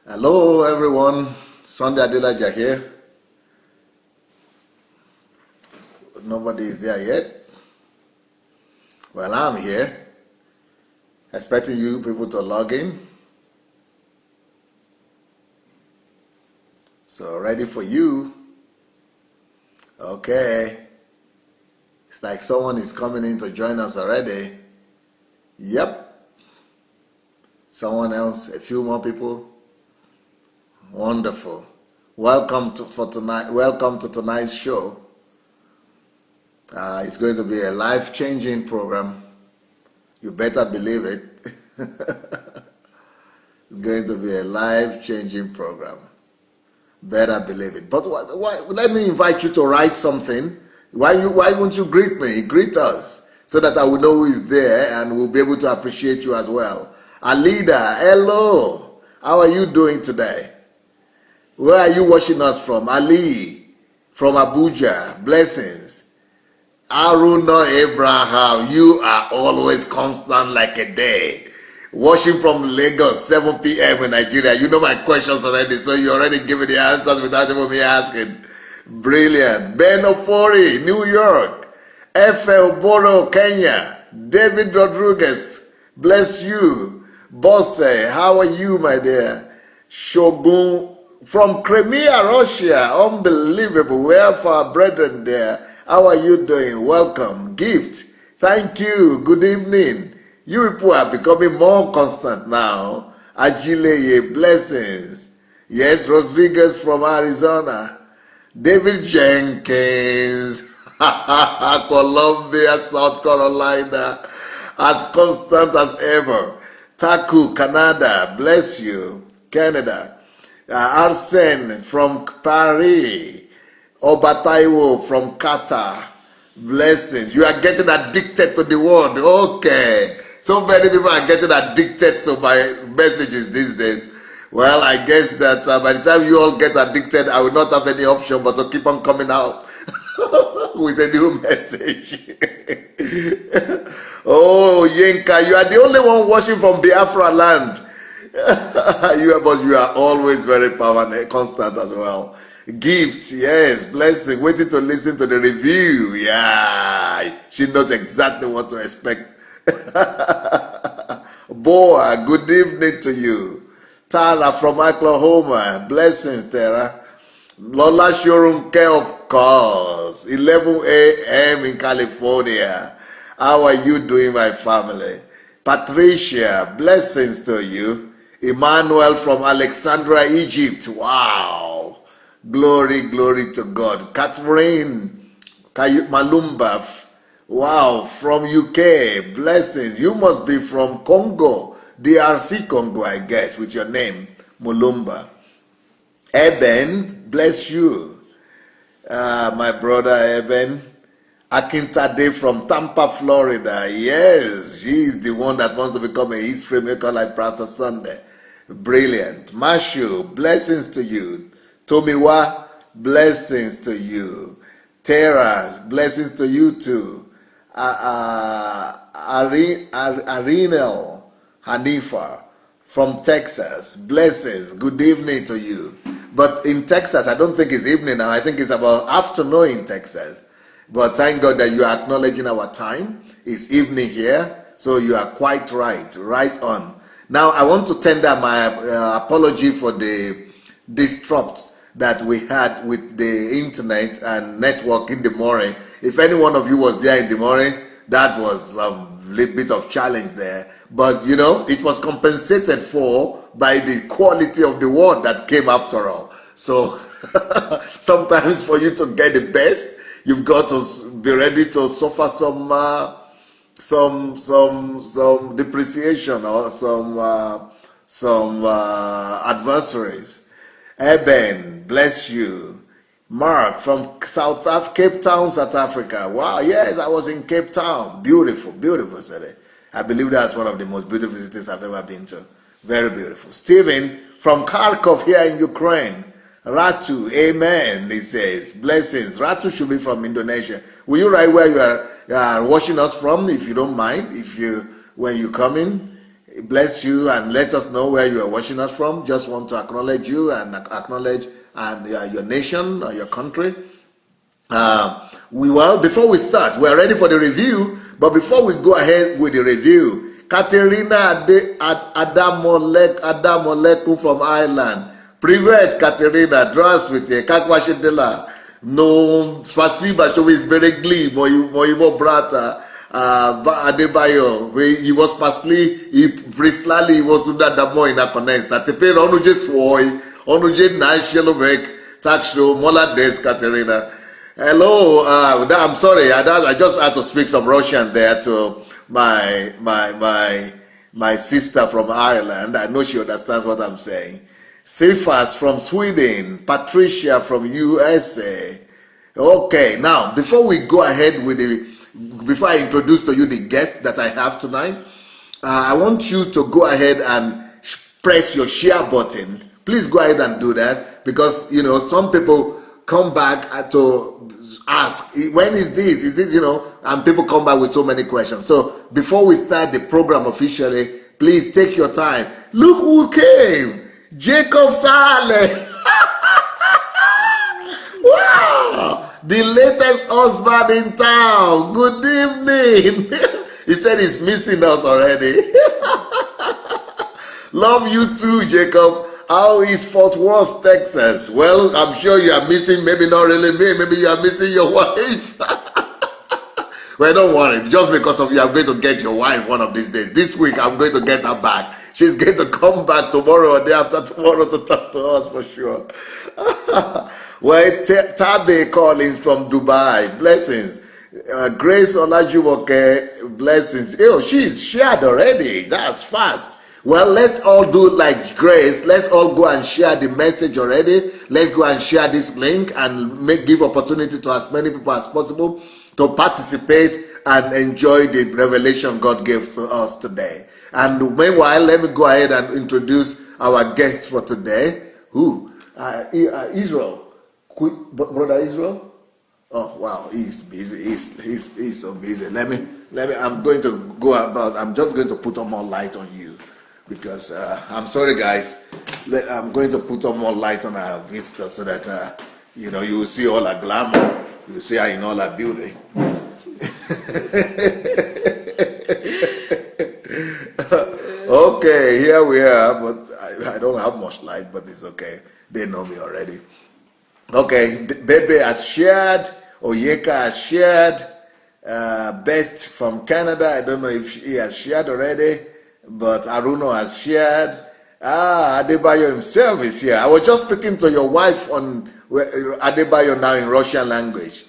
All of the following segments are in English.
Hello everyone, Sunday Adelaja here. Nobody is there yet. Well, I'm here, expecting you people to log in. So ready for you. Okay. It's like someone is coming in to join us already. Yep. Someone else, a few more people. Wonderful. Welcome to tonight's show. It's going to be a life-changing program. You better believe it. It's going to be a life-changing program. Better believe it. But why, let me invite you to write something. Why won't you greet me? Greet us so that I will know who is there and we'll be able to appreciate you as well. Alida, hello. How are you doing today? Where are you watching us from? Ali, from Abuja. Blessings. Aruna Abraham, you are always constant like a day. Watching from Lagos, 7 p.m. in Nigeria. You know my questions already, so you're already giving the answers without even me asking. Brilliant. Ben Ofori, New York. Efe Oboro, Kenya. David Rodriguez, bless you. Bosse, how are you, my dear? Shogun, from Crimea, Russia. Unbelievable. We have our brethren there. How are you doing? Welcome. Gift. Thank you. Good evening. You people are becoming more constant now. Ajileye, blessings. Yes, Rodriguez from Arizona. David Jenkins, Columbia, South Carolina, as constant as ever. Taku, Canada, bless you. Canada. Arsene from Paris. Obataiwo from Qatar. Blessings. You are getting addicted to the word. Okay. So many people are getting addicted to my messages these days. Well, I guess that by the time you all get addicted, I will not have any option but to keep on coming out with a new message. Oh, Yinka, you are the only one watching from Biafra land. But you are always very powerful, constant as well. Gift, yes, blessing, waiting to listen to the review. Yeah, she knows exactly what to expect. Boa, good evening to you. Tara from Oklahoma, blessings, Tara. Lola Shorunke, of course, 11 a.m. in California. How are you doing, my family? Patricia, blessings to you. Emmanuel from Alexandria, Egypt. Wow. Glory, glory to God. Catherine Malumba. Wow, from UK. Blessings. You must be from Congo. DRC Congo, I guess, with your name. Mulumba. Eben, bless you. My brother Eben. Akintade from Tampa, Florida. Yes, she's the one that wants to become a history maker like Pastor Sunday. Brilliant. Mashu, blessings to you. Tomiwa, blessings to you. Tara, blessings to you too. Arinel Hanifa from Texas, blessings. Good evening to you. But in Texas, I don't think it's evening now. I think it's about afternoon in Texas. But thank God that you are acknowledging our time. It's evening here, so you are quite right. Right on. Now, I want to tender my apology for the disrupts that we had with the internet and network in the morning. If any one of you was there in the morning, that was a little bit of challenge there. But, you know, it was compensated for by the quality of the word that came after all. So, sometimes for you to get the best, you've got to be ready to suffer some depreciation or some adversaries. Eben, bless you. Mark from Cape Town, South Africa. Wow, yes, I was in Cape Town. Beautiful, beautiful city. I believe that's one of the most beautiful cities I've ever been to. Very beautiful. Stephen from Kharkov here in Ukraine. Ratu, amen, he says. Blessings. Ratu should be from Indonesia. Will you write where you are watching us from, if you don't mind, when you come in? bless you and let us know where you are watching us from. Just want to acknowledge you and acknowledge your nation or your country. Before we start, we are ready for the review. But before we go ahead with the review, Katerina Adamoleku from Ireland. Привет, Katerina. Здравствуйте. Как ваши дела? No, спасибо, что вы сберегли моего брата Adebayo. Его спасли и прислали его сюда домой наконец-то. Теперь он уже свой, он уже наш человек. Так что молодец, Katerina. Hello, I'm sorry, I just had to speak some Russian there to my sister from Ireland. I know she understands what I'm saying. Sifas from Sweden, Patricia from USA. Okay, now before we go ahead with before I introduce to you the guest that I have tonight, I want you to go ahead and press your share button. Please go ahead and do that, because some people come back to ask, when is this? Is this, and people come back with so many questions. So before we start the program officially, please take your time. Look who came. Jacob Saleh. Wow. The latest husband in town. Good evening. He said he's missing us already. Love you too, Jacob. How is Fort Worth, Texas? Well, I'm sure you are missing, maybe not really me, maybe you are missing your wife. Well, don't worry. Just because of you, I'm going to get your wife one of these days. This week, I'm going to get her back. She's going to come back tomorrow or day after tomorrow to talk to us for sure. Well, Tabe Collins from Dubai. Blessings. Grace Olajuwoke. Blessings. Oh, she's shared already. That's fast. Well, let's all do like Grace. Let's all go and share the message already. Let's go and share this link and give opportunity to as many people as possible to participate and enjoy the revelation God gave to us today. And meanwhile, let me go ahead and introduce our guest for today. Who? Israel. Brother Israel? Oh, wow. He's busy. He's so busy. Let me, I'm going to go about, I'm just going to put on more light on you. Because I'm sorry, guys. I'm going to put on more light on our visitor so that you will see all our glamour. You will see her in all her beauty. Okay, here we are. But I don't have much light, but it's okay. They know me already. Okay, Bebe has shared. Oyeka has shared. Best from Canada. I don't know if he has shared already. But Aruno has shared. Adebayo himself is here. I was just speaking to your wife on Adebayo now in Russian language.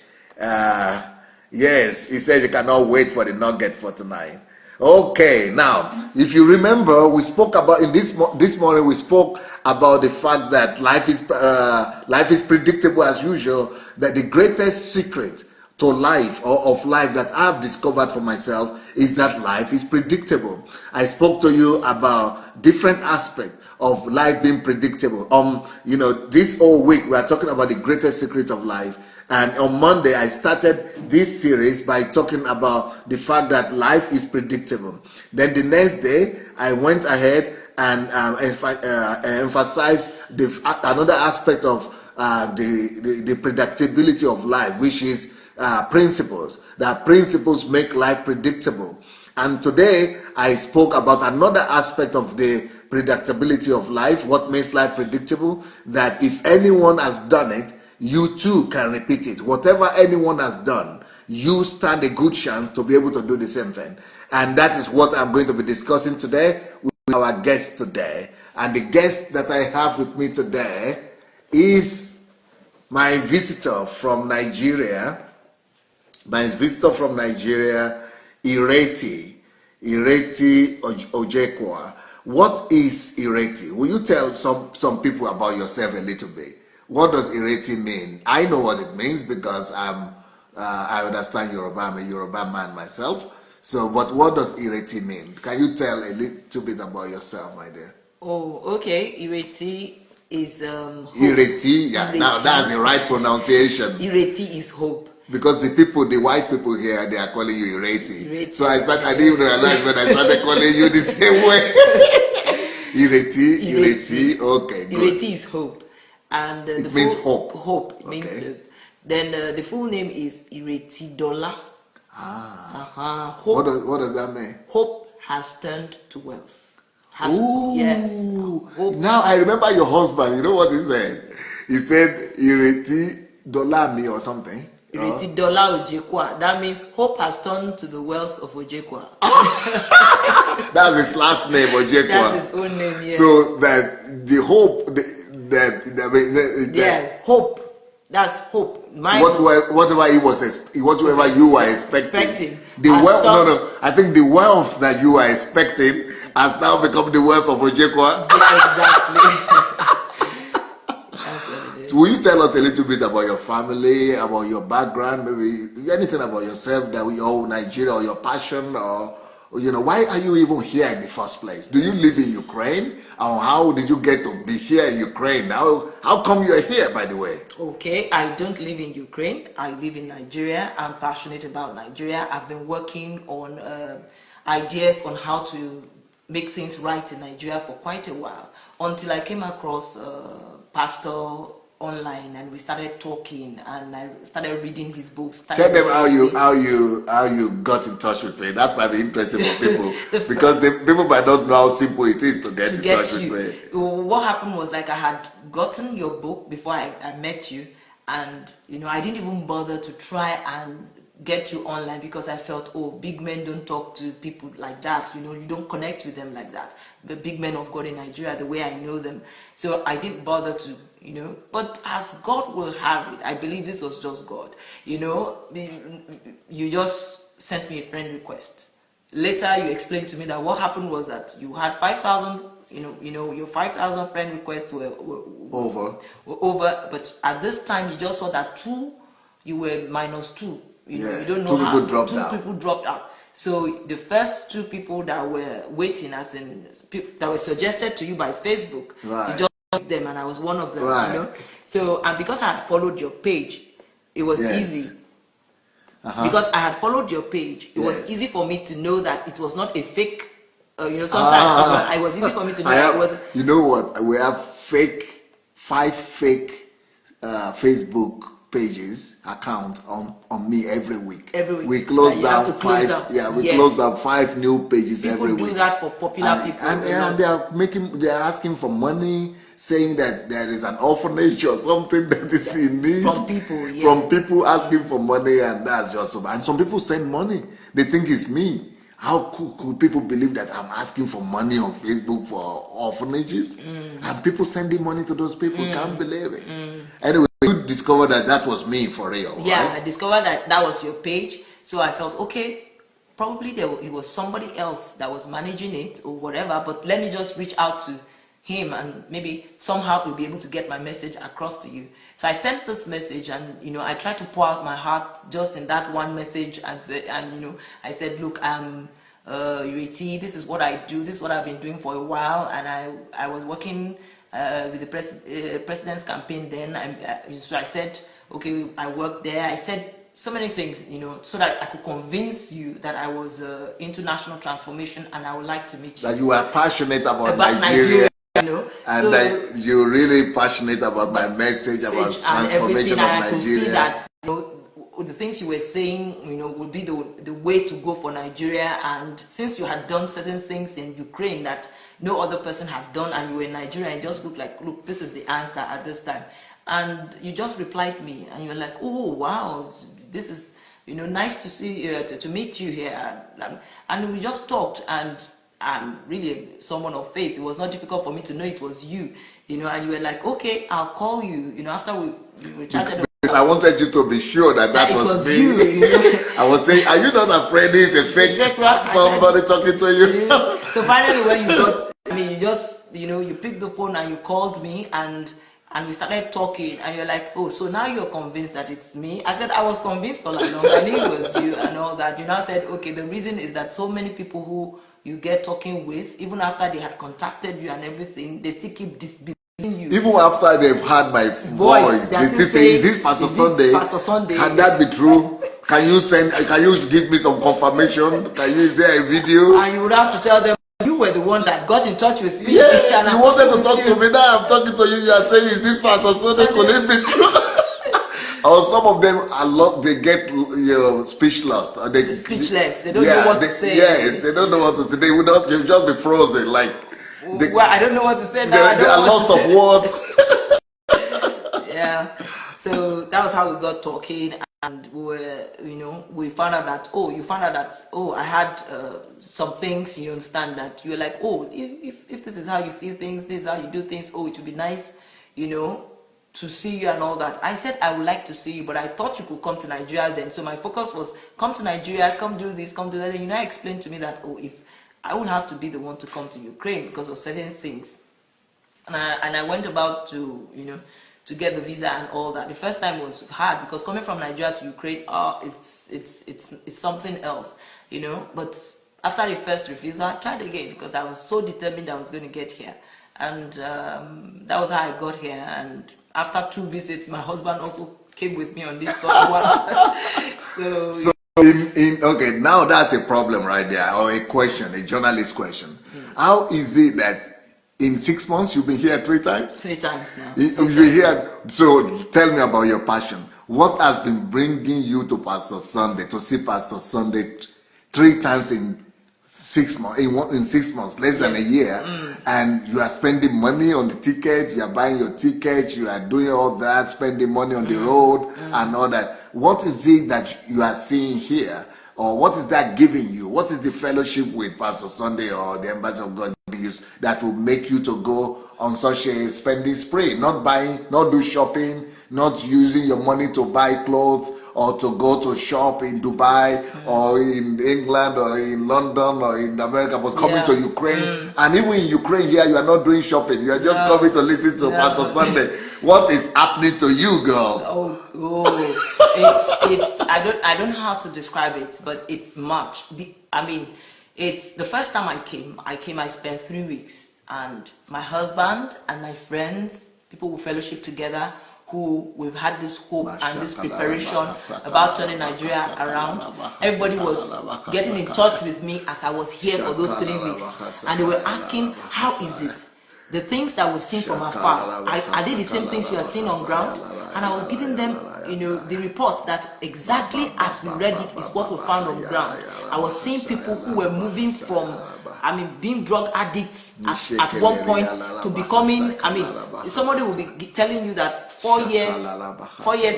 Yes, he says he cannot wait for the nugget for tonight. Okay, now, if you remember, we spoke about, this morning we spoke about the fact that life is predictable as usual, that the greatest secret to life or of life that I've discovered for myself is that life is predictable. I spoke to you about different aspects of life being predictable. This whole week we are talking about the greatest secret of life. And on Monday I started this series by talking about the fact that life is predictable. Then the next day I went ahead and emphasized another aspect of the predictability of life, which is principles. That principles make life predictable. And today I spoke about another aspect of the predictability of life, what makes life predictable, that if anyone has done it, you too can repeat it. Whatever anyone has done, you stand a good chance to be able to do the same thing. And that is what I'm going to be discussing today with our guest today. And the guest that I have with me today is my visitor from Nigeria. Ireti Ojekwa. What is Ireti? Will you tell some people about yourself a little bit? What does Ireti mean? I know what it means because I understand Yoruba. I'm a Yoruba man myself. So, but what does Ireti mean? Can you tell a little bit about yourself, my dear? Oh, okay. Ireti is Ireti, yeah. Ireti. Now that's the right pronunciation. Ireti is hope. Because the white people here, they are calling you Ireti. Ireti. So I didn't even realize when I started calling you the same way. Ireti. Okay, good. Ireti is hope. And it means hope. Hope. It okay. means then the full name is Ireti Dollar. What does that mean? Hope has turned to wealth. Yes. Hope. Now I remember your husband. You know what he said? He said Ireti Dollar me or something. Ireti Dollar Ojekwa. That means hope has turned to the wealth of Ojekwa. That's his last name, Ojekwa. That's his own name, yes. So that the hope hope. That's hope. Whatever you were expecting. The wealth. No. I think the wealth that you were expecting has now become the wealth of Ojekwa. Exactly. That's what it is. So will you tell us a little bit about your family, about your background, maybe anything about yourself, that your Nigeria or your passion, or why are you even here in the first place? Do you live in Ukraine? Or how did you get to be here in Ukraine? How come you're here, by the way? Okay, I don't live in Ukraine. I live in Nigeria. I'm passionate about Nigeria. I've been working on ideas on how to make things right in Nigeria for quite a while, until I came across Pastor online, and we started talking, and I started reading his books. Tell them how you got in touch with me. That might be interesting for people because people might not know how simple it is to get in touch with me. What happened was, like, I had gotten your book before I met you, and I didn't even bother to try and get you online because I felt, big men don't talk to people like that. You don't connect with them like that. The big men of God in Nigeria, the way I know them. So I didn't bother to, but as God will have it, I believe this was just God. You just sent me a friend request. Later, you explained to me that what happened was that you had 5,000, your 5,000 friend requests were over, but at this time you just saw that you were minus 2. You don't know how. Two people dropped out. So the first 2 people that were waiting, as in that were suggested to you by Facebook, right. You just picked them, and I was one of them. Right. So, and because I had followed your page, it was easy. Because I had followed your page, it was easy for me to know that it was not a fake. Sometimes it was easy for me to know it was. You know what? We have 5 fake Facebook pages account on me every week. We close down 5. We close down 5 new pages every week. People do that for popular people, and they are asking for money, saying that there is an orphanage or something that is in need from people. Yes. From people asking for money, and that's just so. And some people send money. They think it's me. How could people believe that I'm asking for money on Facebook for orphanages? And people sending money to those people? Can't believe it. Anyway, you discovered that was me for real. Yeah, right? I discovered that was your page. So I felt, okay, probably it was somebody else that was managing it or whatever, but let me just reach out to him, and maybe somehow he'll be able to get my message across to you. So I sent this message, and I tried to pour out my heart just in that one message, and I said, look, Ireti, this is what I do, this is what I've been doing for a while, and I was working with the president's campaign then. So I said, okay, I worked there. I said so many things, so that I could convince you that I was into national transformation, and I would like to meet you. That you are passionate about Nigeria. And that you're really passionate about my message about transformation of Nigeria. I could see that the things you were saying, would be the way to go for Nigeria. And since you had done certain things in Ukraine that no other person had done, and you were in Nigeria, it just looked like, look, this is the answer at this time. And you just replied me, and you were like, oh wow, this is nice to see to meet you here. And we just talked, and I'm really someone of faith. It was not difficult for me to know it was you, and you were like, okay, I'll call you, after we chatted. Because I wanted you to be sure that was me. You. I was saying, are you not afraid it's a fake somebody talking to you? So finally, when you got me, you just, you picked the phone and you called me, and we started talking, and you're like, oh, so now you're convinced that it's me? I said, I was convinced all along. I knew it was you and all that. You now said, okay, the reason is that so many people who you get talking with, even after they had contacted you and everything, they still keep disbelieving you. Even after they've heard my voice, they still say, "Is this Pastor Sunday? Pastor Sunday? Can that be true? Can you give me some confirmation? Is there a video?" And you would have to tell them, you were the one that got in touch with me. Yes, you wanted to talk to me. Now I'm talking to you. You are saying, "Is this Pastor Sunday? Could it be true?" Or some of them they get speechless. Speechless. They don't know what to say. Yes, they don't know what to say. They would not. They'll just be frozen. Like, well, I don't know what to say now. There are lots of words. Yeah. So that was how we got talking, and we found out that I had some things. You understand that you were like, if this is how you see things, this is how you do things. It would be nice, to see you and all that. I said I would like to see you, but I thought you could come to Nigeria then. So my focus was come to Nigeria, come do this, come do that. And explained to me that if I would have to be the one to come to Ukraine because of certain things, and I went about to to get the visa and all that. The first time was hard because coming from Nigeria to Ukraine, it's something else, But after the first refusal, I tried again because I was so determined I was going to get here, and that was how I got here. And after 2 visits, my husband also came with me on this third one. So okay, now that's a problem right there, or a question, a journalist question. How is it that in 6 months you've been here 3 times? 3 times now. You've been here. So tell me about your passion. What has been bringing you to Pastor Sunday, to see Pastor Sunday 3 times in 6 months, in 6 months, less than a year, and you are spending money on the tickets, you are buying your tickets, you are doing all that, spending money on the road and all that. What is it that you are seeing here, or what is that giving you? What is the fellowship with Pastor Sunday or the Embassy of God that will make you to go on such a spending spree? Not buying, not do shopping, not using your money to buy clothes, or to go to shop in Dubai or in England or in London or in America, but coming to Ukraine. And even in Ukraine here, you are not doing shopping. You are just coming to listen to Pastor Sunday. What is happening to you, girl? It's I don't know how to describe it, but it's much. It's the first time I came, I spent 3 weeks, and my husband and my friends, people who fellowship together, who we've had this hope and this preparation about turning Nigeria around. Everybody was getting in touch with me as I was here for those 3 weeks, and they were asking, how is it? The things that we've seen from afar, are they the same things you are seeing on ground? And I was giving them, the reports that exactly as we read it is what we found on ground. I was seeing people who were moving from, being drug addicts at one point to becoming, somebody will be telling you that 4 years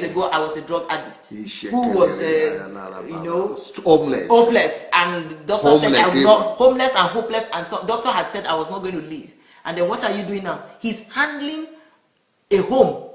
ago I was a drug addict who was, hopeless, and doctor said I was not homeless and hopeless, and so doctor had said I was not going to leave. And then what are you doing now? He's handling a home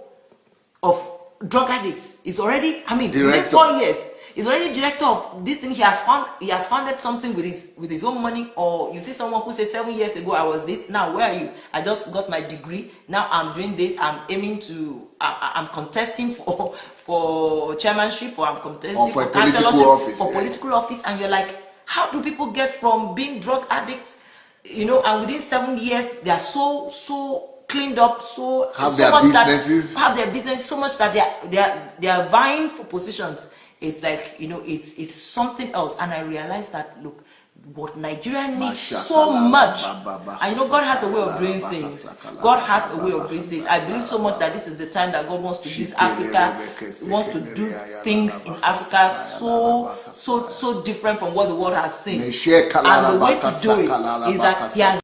of drug addicts. He's already, within 4 years, he's already director of this thing. He has founded something with his own money. Or you see someone who says 7 years ago I was this. Now where are you? I just got my degree. Now I'm doing this. I'm aiming to. I'm contesting for chairmanship, or I'm contesting for councillorship, for political office. And you're like, how do people get from being drug addicts, and within 7 years they are so cleaned up, have their business so much that they are vying for positions. It's like, it's something else. And I realized that, look, what Nigeria needs so much. I know God has a way of doing things. God has a way of doing things. I believe so much that this is the time that God wants to use Africa, wants to do things in Africa so different from what the world has seen. And the way to do it is that He has